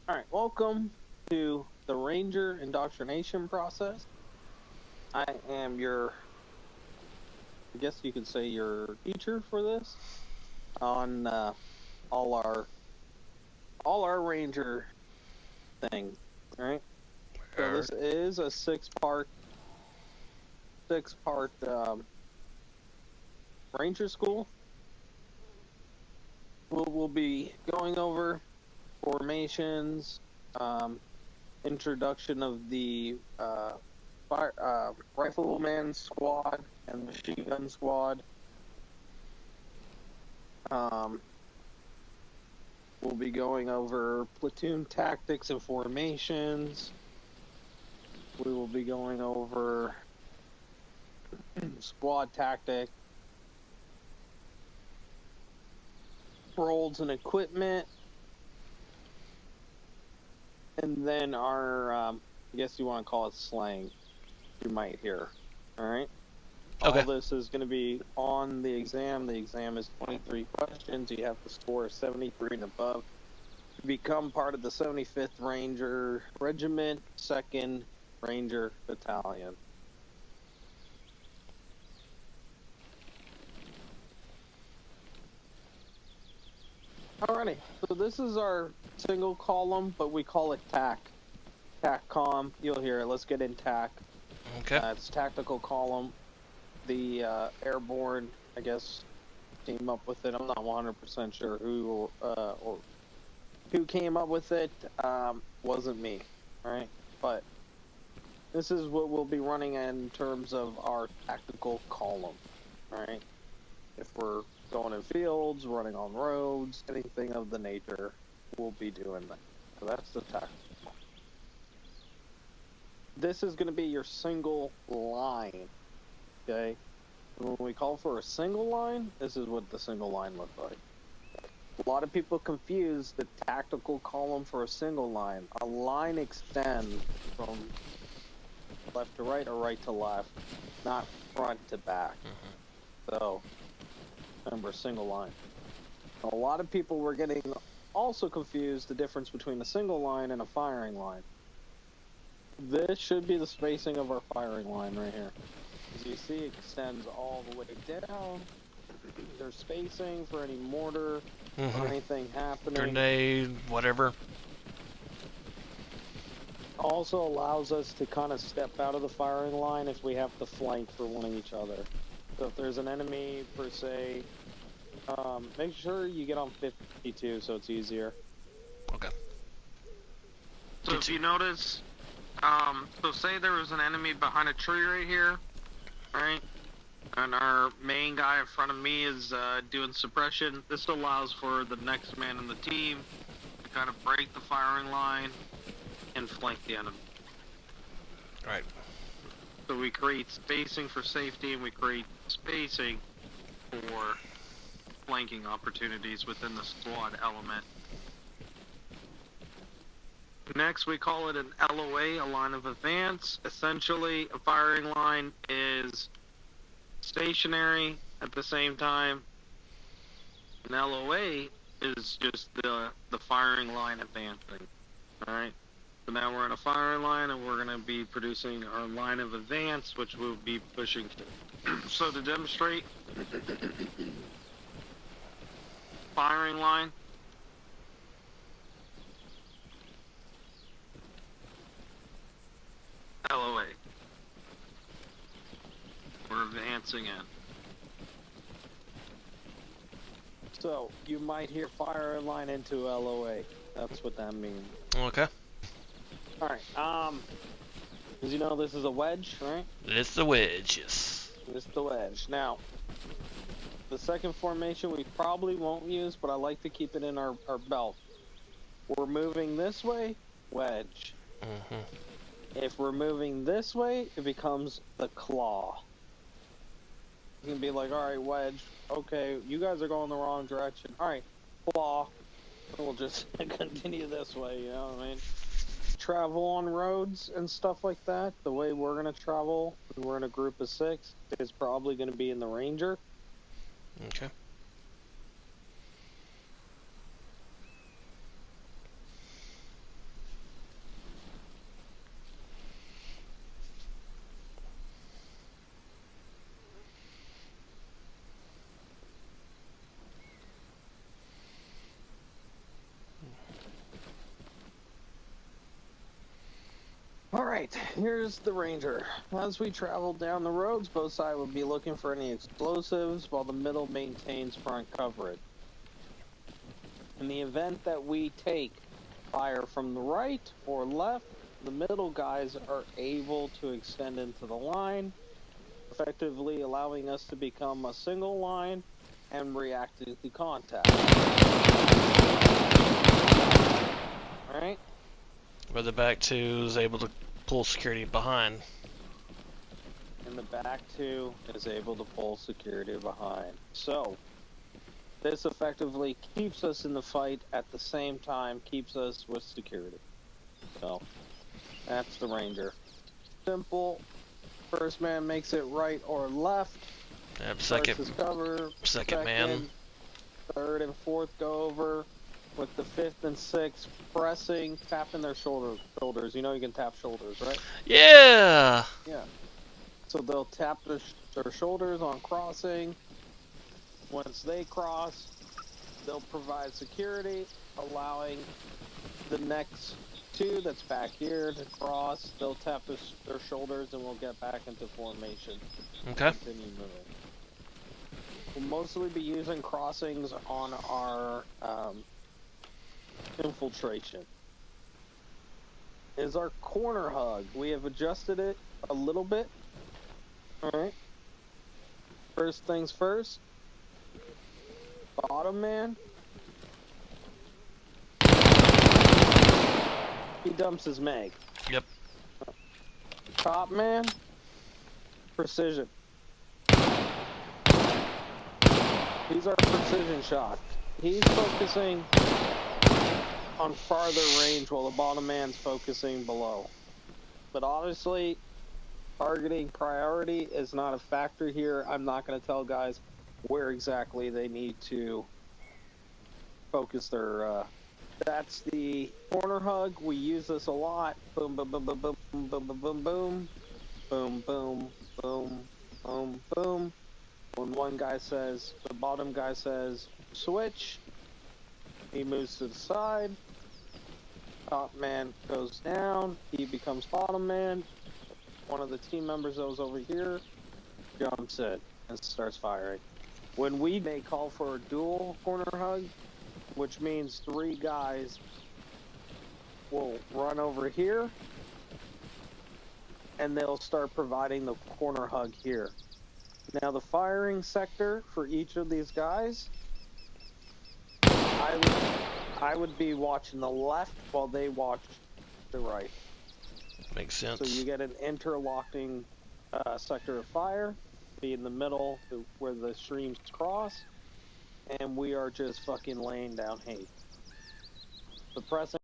Alright, welcome to the Ranger indoctrination process. I am I guess you could say your teacher for this on all our Ranger things, alright? So this is a six-part Ranger school. We'll be going over formations, introduction of the rifleman squad and machine gun squad. We'll be going over platoon tactics and formations. We will be going over squad tactics, roles and equipment, and then our, I guess you want to call it slang, you might hear. All right. Okay. All this is going to be on the exam. The exam is 23 questions. You have to score 73 and above to become part of the 75th Ranger Regiment, 2nd Ranger Battalion. Alrighty, so this is our single column, but we call it TAC. TACCOM, you'll hear it. Let's get in TAC. Okay. It's tactical column. The airborne, I guess, came up with it. I'm not 100% sure who or who came up with it. Wasn't me, right? But this is what we'll be running in terms of our tactical column, right? If we're going in fields, running on roads, anything of the nature, we'll be doing that. So that's the tactical. This is going to be your single line, okay? When we call for a single line, this is what the single line looks like. A lot of people confuse the tactical column for a single line. A line extends from left to right or right to left, not front to back. So, remember, single line. A lot of people were getting also confused the difference between a single line and a firing line. This should be the spacing of our firing line right here. As you see, it extends all the way down. There's spacing for any mortar or anything happening. Grenade, whatever. Also allows us to kind of step out of the firing line if we have to flank for one of each other. So if there's an enemy, per se, make sure you get on 52 so it's easier. Okay. So if you notice, so say there was an enemy behind a tree right here, right? And our main guy in front of me is doing suppression. This allows for the next man in the team to kind of break the firing line and flank the enemy. Right. So we create spacing for safety and we create spacing for flanking opportunities within the squad element. Next, we call it an LOA, a line of advance. Essentially, a firing line is stationary at the same time. An LOA is just the firing line advancing. Alright? So now we're in a firing line and we're going to be producing our line of advance, which we'll be pushing. So to demonstrate, firing line. LOA. We're advancing in. So, you might hear fire line into LOA. That's what that means. Okay. Alright, as you know, this is a wedge, right? It's the wedge, yes. It's the wedge. Now, the second formation we probably won't use, but I like to keep it in our belt. We're moving this way, wedge. If we're moving this way, it becomes the claw. You can be like, alright, wedge, okay, you guys are going the wrong direction. Alright, claw. We'll just continue this way, you know what I mean? Travel on roads and stuff like that, the way we're going to travel, we're in a group of 6, is probably going to be in the Ranger. Okay. Alright, here's the Ranger. As we travel down the roads, both sides will be looking for any explosives, while the middle maintains front coverage. In the event that we take fire from the right or left, the middle guys are able to extend into the line, effectively allowing us to become a single line and react to contact. Alright? Where the back two is able to pull security behind. And the back two is able to pull security behind. So, this effectively keeps us in the fight at the same time, keeps us with security. So, that's the Ranger. Simple. First man makes it right or left. Yep, Starts his cover. second man. Third and fourth go over. With the fifth and sixth pressing, tapping their shoulders. You know you can tap shoulders, right? Yeah! Yeah. So they'll tap their shoulders on crossing. Once they cross, they'll provide security, allowing the next two that's back here to cross. They'll tap their shoulders and we'll get back into formation. Okay. Continue moving. We'll mostly be using crossings on our infiltration. Is our corner hug. We have adjusted it a little bit. Alright. First things first. Bottom man. He dumps his mag. Yep. Top man. Precision. These are precision shots. He's focusing on farther range while the bottom man's focusing below. But honestly, targeting priority is not a factor here. I'm not going to tell guys where exactly they need to focus their that's the corner hug. We use this a lot. Boom, boom, boom, boom, boom, boom, boom, boom, boom, boom, boom, boom, boom, boom, boom. When one guy says, the bottom guy says, switch, he moves to the side. Top man goes down. He becomes bottom man. One of the team members that was over here jumps in and starts firing. When we may call for a dual corner hug, which means three guys will run over here and they'll start providing the corner hug here. Now the firing sector for each of these guys, I would be watching the left while they watch the right. Makes sense. So you get an interlocking sector of fire, be in the middle where the streams cross, and we are just fucking laying down hate. The pressing